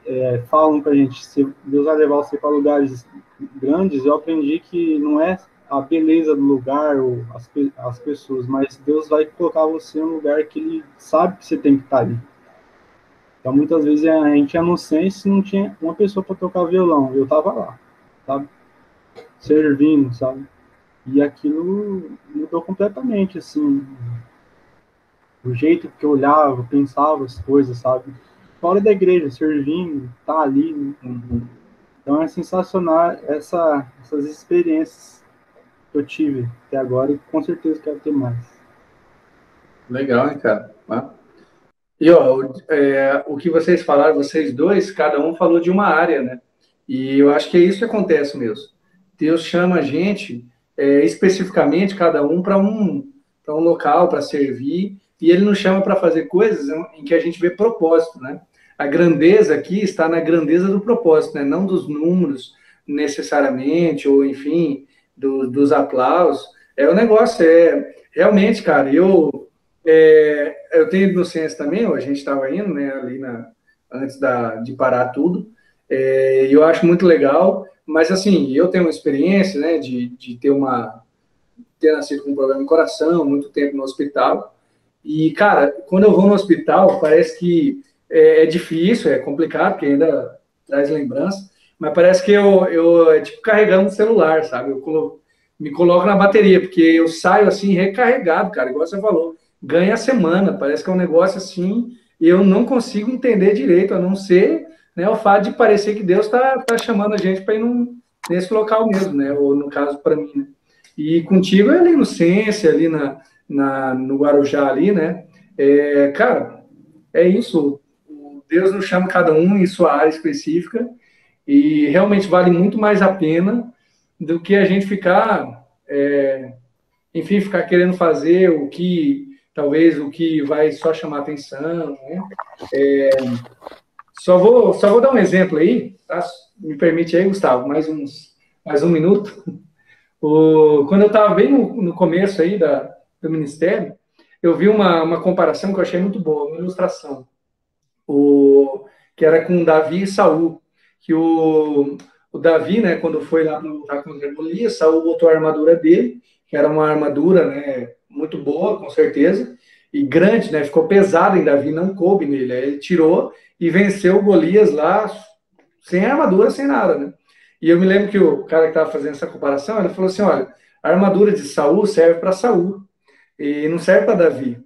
falam pra gente se Deus vai levar você para lugares grandes, eu aprendi que não é a beleza do lugar ou as pessoas, mas Deus vai colocar você em um lugar que Ele sabe que você tem que estar ali. Então, muitas vezes a gente ia no Sense e não tinha uma pessoa para tocar violão. Eu tava lá, sabe? Servindo, sabe? E aquilo mudou completamente, assim, o jeito que eu olhava, pensava as coisas, sabe? Fora da igreja, servindo, tá ali, né? Então é sensacional essas experiências que eu tive até agora e com certeza quero ter mais. Legal, hein, cara? E ó, o que vocês falaram, vocês dois, cada um falou de uma área, né? E eu acho que é isso que acontece mesmo. Deus chama a gente, especificamente, cada um para um local, para servir, e Ele nos chama para fazer coisas em que a gente vê propósito, né? A grandeza aqui está na grandeza do propósito, né? Não dos números necessariamente, ou enfim, dos aplausos. O negócio realmente, cara, eu tenho ido no Ciência também, a gente estava indo, né, ali antes de parar tudo, e eu acho muito legal, mas assim, eu tenho uma experiência, né, de ter nascido com um problema no coração, muito tempo no hospital, e, cara, quando eu vou no hospital, parece que é difícil, é complicado, porque ainda traz lembrança, mas parece que eu é tipo carregando o celular, sabe? Me coloco na bateria, porque eu saio assim recarregado, cara, igual você falou, ganha a semana, parece que é um negócio assim, e eu não consigo entender direito, a não ser, né, o fato de parecer que Deus tá chamando a gente para ir nesse local mesmo, né? Ou no caso para mim, né? E contigo é ali no Ciência, ali no Guarujá ali, né? Cara, é isso. Deus nos chama cada um em sua área específica e realmente vale muito mais a pena do que a gente ficar enfim, ficar querendo fazer o que, talvez, o que vai só chamar atenção, né? Só vou dar um exemplo aí, tá? Me permite aí, Gustavo, mais um minuto. Quando eu estava bem no começo aí do ministério, eu vi uma comparação que eu achei muito boa, uma ilustração, que era com Davi e Saul, que o Davi, né, quando foi lá para lutar contra Golias, Saul botou a armadura dele, que era uma armadura, né, muito boa, com certeza, e grande, né, ficou pesada em Davi, não coube nele, aí ele tirou e venceu Golias lá, sem armadura, sem nada, né? E eu me lembro que o cara que estava fazendo essa comparação, ele falou assim, olha, a armadura de Saul serve para Saul, e não serve para Davi.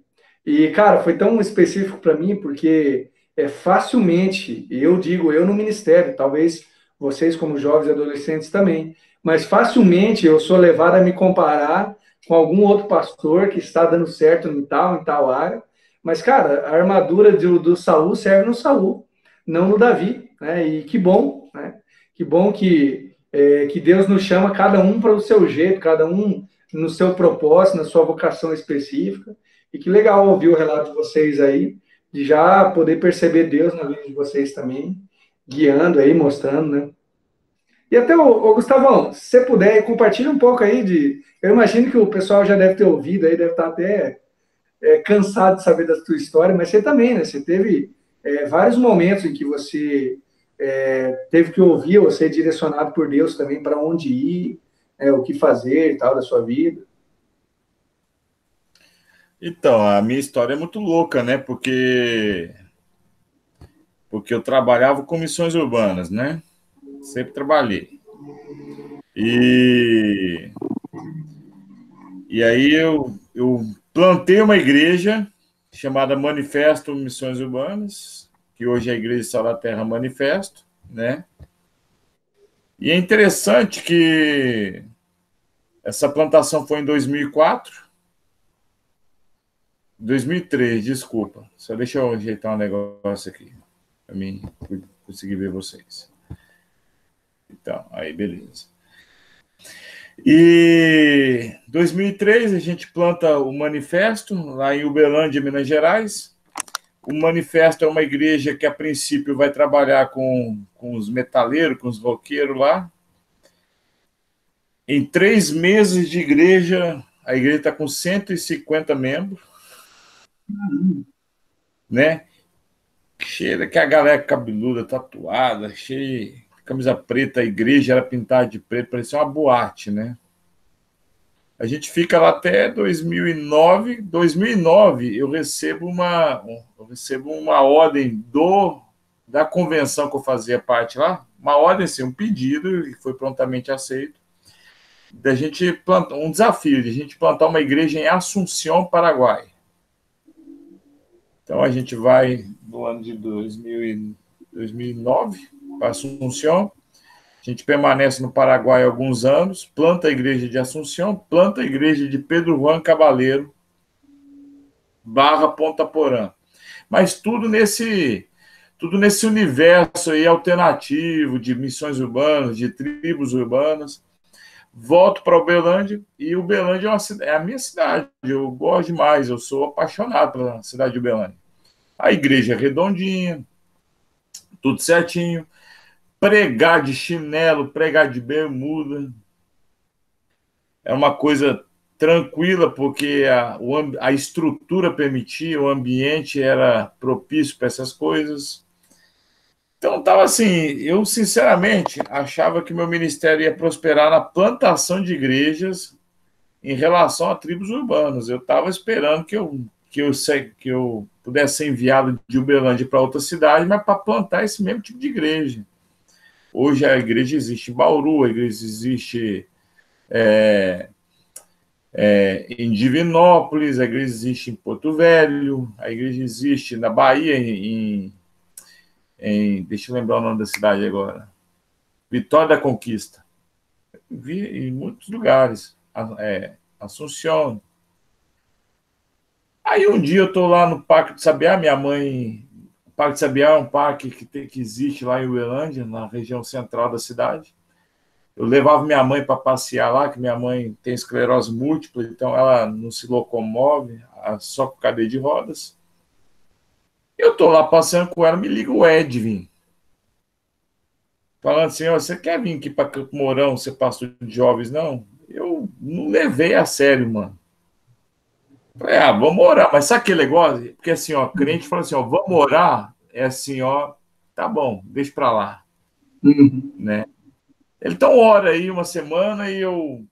E, cara, foi tão específico para mim, porque facilmente, eu digo, eu no ministério, talvez vocês como jovens e adolescentes também, mas facilmente eu sou levado a me comparar com algum outro pastor que está dando certo em tal área, mas, cara, a armadura do Saul serve no Saul, não no Davi, né? E que bom, né? Que bom que Deus nos chama cada um para o seu jeito, cada um no seu propósito, na sua vocação específica. E que legal ouvir o relato de vocês aí, de já poder perceber Deus na vida de vocês também, guiando aí, mostrando, né? E até, o Gustavão, se você puder, compartilha um pouco aí de... Eu imagino que o pessoal já deve ter ouvido aí, deve estar até cansado de saber da sua história, mas você também, né? Você teve vários momentos em que você teve que ouvir ou ser direcionado por Deus também para onde ir, o que fazer e tal da sua vida. Então, a minha história é muito louca, né? Porque eu trabalhava com missões urbanas, né? Sempre trabalhei. E aí eu plantei uma igreja chamada Manifesto Missões Urbanas, que hoje é a Igreja Sal da Terra Manifesto, né? E é interessante que essa plantação foi em 2003, desculpa. Só deixa eu ajeitar um negócio aqui, para mim conseguir ver vocês. Então, aí, beleza. E em 2003 a gente planta o Manifesto, lá em Uberlândia, Minas Gerais. O Manifesto é uma igreja que, a princípio, vai trabalhar com os metaleiros, com os roqueiros lá. Em 3 meses de igreja, a igreja está com 150 membros, né? Cheia que a galera cabeluda, tatuada, cheia de camisa preta, a igreja era pintada de preto, parecia uma boate, né? A gente fica lá até 2009. 2009 eu recebo uma ordem da convenção que eu fazia parte lá, uma ordem, assim, um pedido, que foi prontamente aceito, da gente plantar um desafio, de a gente plantar uma igreja em Assunção, Paraguai. Então a gente vai no ano de 2009 para Assunção. A gente permanece no Paraguai alguns anos, planta a igreja de Assunção, planta a igreja de Pedro Juan Cabaleiro, Ponta Porã. Mas tudo nesse universo aí alternativo de missões urbanas, de tribos urbanas. Volto para Uberlândia, e Uberlândia é a minha cidade. Eu gosto demais, eu sou apaixonado pela cidade de Uberlândia. A igreja é redondinha, tudo certinho. Pregar de chinelo, pregar de bermuda. É uma coisa tranquila, porque a estrutura permitia, o ambiente era propício para essas coisas. Então, estava assim, eu sinceramente achava que meu ministério ia prosperar na plantação de igrejas em relação a tribos urbanas. Eu estava esperando que eu pudesse ser enviado de Uberlândia para outra cidade, mas para plantar esse mesmo tipo de igreja. Hoje a igreja existe em Bauru, a igreja existe em Divinópolis, a igreja existe em Porto Velho, a igreja existe na Bahia, deixa eu lembrar o nome da cidade agora, Vitória da Conquista. Vi em muitos lugares, Assunção. Aí um dia eu estou lá no Parque de Sabiá, o Parque de Sabiá é um parque que existe lá em Uberlândia, na região central da cidade. Eu levava minha mãe para passear lá, que minha mãe tem esclerose múltipla, então ela não se locomove, só com cadeira de rodas. Eu tô lá passeando com ela, me liga o Edwin, falando assim, ó, você quer vir aqui para Campo Mourão, ser pastor de jovens? Não, eu não levei a sério, mano. Falei, vamos orar, mas sabe aquele negócio? Porque assim, ó, crente fala assim, ó, vamos orar, é assim, ó, tá bom, deixa pra lá, né? Ele então ora aí uma semana e eu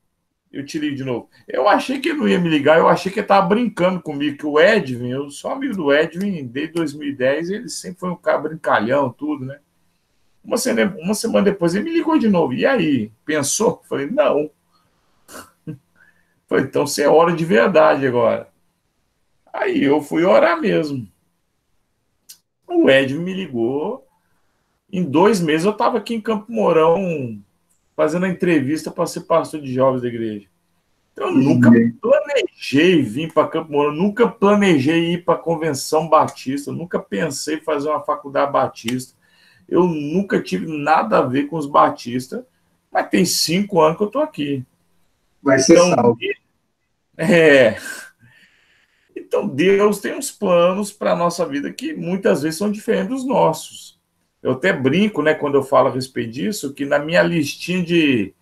te ligo de novo. Eu achei que ele não ia me ligar, eu achei que ele tava brincando comigo, que o Edwin, eu sou amigo do Edwin desde 2010, ele sempre foi um cara brincalhão, tudo, né? Uma semana depois ele me ligou de novo. E aí? Pensou? Falei, não. Falei, então você ora de verdade agora. Aí eu fui orar mesmo. O Edwin me ligou. Em 2 meses eu estava aqui em Campo Mourão fazendo a entrevista para ser pastor de jovens da igreja. Então, eu nunca planejei vir para Campo Mourão, nunca planejei ir para a Convenção Batista, nunca pensei em fazer uma faculdade batista. Eu nunca tive nada a ver com os batistas, mas tem 5 anos que eu estou aqui. Vai ser salvo. Então, Deus tem uns planos para a nossa vida que muitas vezes são diferentes dos nossos. Eu até brinco, né, quando eu falo a respeito disso, que na minha listinha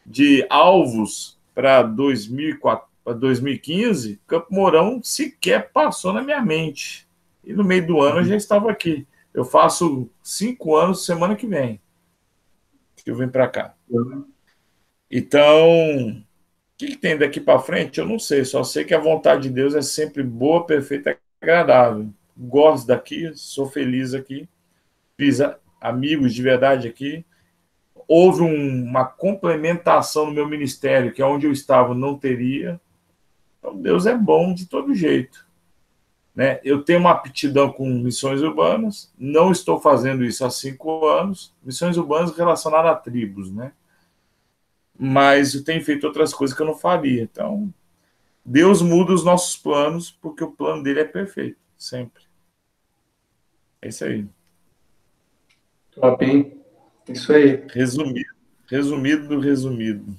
de alvos para 2015, Campo Mourão sequer passou na minha mente. E no meio do ano eu já estava aqui. Eu faço 5 anos semana que vem que eu venho para cá. Então, o que tem daqui para frente? Eu não sei. Só sei que a vontade de Deus é sempre boa, perfeita e agradável. Gosto daqui, sou feliz aqui. Fiz amigos de verdade aqui. Houve uma complementação no meu ministério, que é onde eu estava não teria. Então, Deus é bom de todo jeito. Né? Eu tenho uma aptidão com missões urbanas, não estou fazendo isso há 5 anos, missões urbanas relacionadas a tribos, né? Mas eu tenho feito outras coisas que eu não faria. Então, Deus muda os nossos planos, porque o plano dele é perfeito, sempre. É isso aí. Top, hein? Isso aí. Resumido do resumido.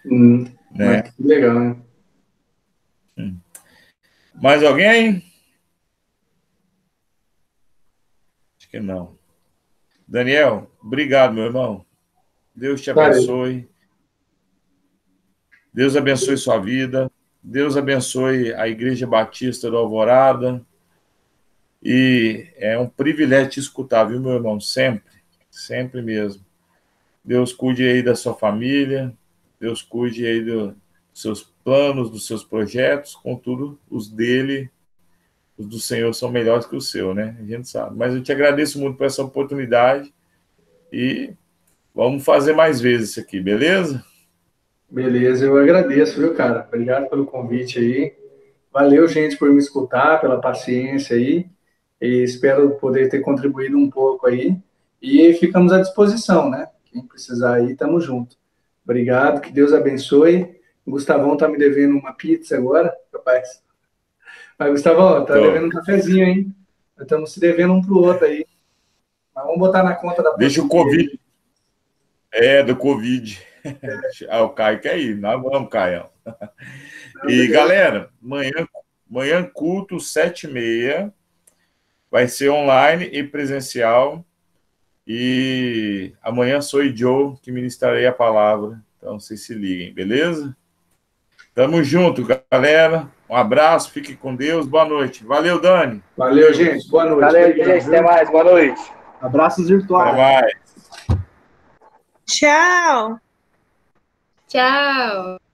Né? Que legal, né? Mais alguém? Acho que não. Daniel, obrigado, meu irmão. Deus te abençoe. Deus abençoe sua vida. Deus abençoe a Igreja Batista do Alvorada. E é um privilégio te escutar, viu, meu irmão? Sempre. Sempre mesmo. Deus cuide aí da sua família. Deus cuide aí dos seus planos, dos seus projetos. Contudo, os dele, os do Senhor são melhores que o seu, né? A gente sabe. Mas eu te agradeço muito por essa oportunidade e vamos fazer mais vezes isso aqui, beleza? Beleza, eu agradeço, viu, cara? Obrigado pelo convite aí. Valeu, gente, por me escutar, pela paciência aí. E espero poder ter contribuído um pouco aí. E ficamos à disposição, né? Quem precisar aí, tamo junto. Obrigado, que Deus abençoe. O Gustavão tá me devendo uma pizza agora, rapaz. Mas, Gustavão, tá devendo um cafezinho, hein? Nós estamos se devendo um pro outro aí. Mas vamos botar na conta da Deixa o Covid. Do Covid. O Caio quer ir. Nós vamos, Caio. E, galera, manhã culto, 7h30. Vai ser online e presencial. E amanhã sou o Joe que ministrarei a palavra. Então, vocês se liguem, beleza? Tamo junto, galera. Um abraço, fique com Deus. Boa noite. Valeu, Dani. Valeu, gente. Boa noite. Valeu, gente. Até mais. Boa noite. Abraços virtuais. Até mais. Tchau. Tchau.